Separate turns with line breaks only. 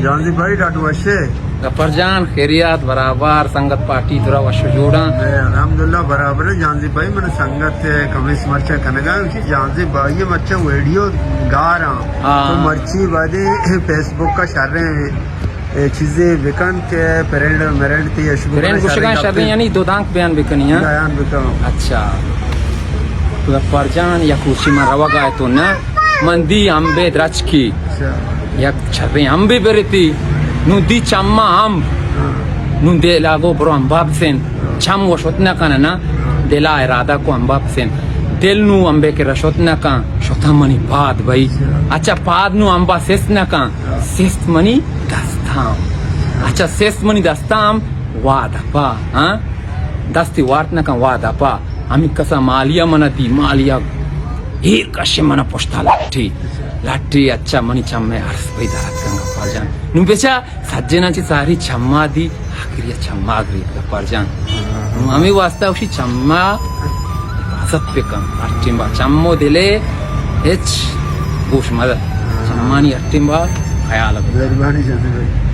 जानजी भाई डाटू वशे
गफर जान खैरियत बराबर संगत पार्टी तुरा वश जोड़ा
अल्हम्दुलिल्लाह बराबर है जानजी भाई मैंने संगत कमिस मर्चा कनगा उसी जानजी भाई ये मर्चा वीडियो गा रहा तो मर्ची वादे फेसबुक का शर रहे हैं चीजें विकन के पेरेंट मेरेंट थी
पेरेंट कुशगा शर यानी दो दांत बयान बिकनी है
बयान बिकम
अच्छा गफर जान या कुर्सी में रवा गाय तो ना मंदी अंबे द्रच की या छर्रे अंबे बेरती नु दी चम्मा हम नु दे लागो ब्रो अंबाब सेन छम वो शोतना का ना देला इरादा को अंबाब सेन दिल नु अंबे के रशोतना का शोता मनी पाद भाई अच्छा पाद नु अंबा सेस्ना का सेस्ट मनी दस्ताम अच्छा सेस्ट मनी दस्ताम वादा पा हाँ दस्ती वार्तना का वादा पा आम्ही कसा मालिया मना दी मालिया हीर कशे मना पोष्टा लाठी अच्छा मनी चम्मे हर्ष भाई दारत गंगा परजान नु बेचा सज्जनाची सारी चम्मा दी आखिरी चम्मा आगरी परजान आम्ही वास्ता उशी चम्मा भासत पेकम अट्टिंबा चम्मो दिले हेच गोश मदत चम्मानी अट्टिंबा खयाल
मेहरबानी जानजी भाई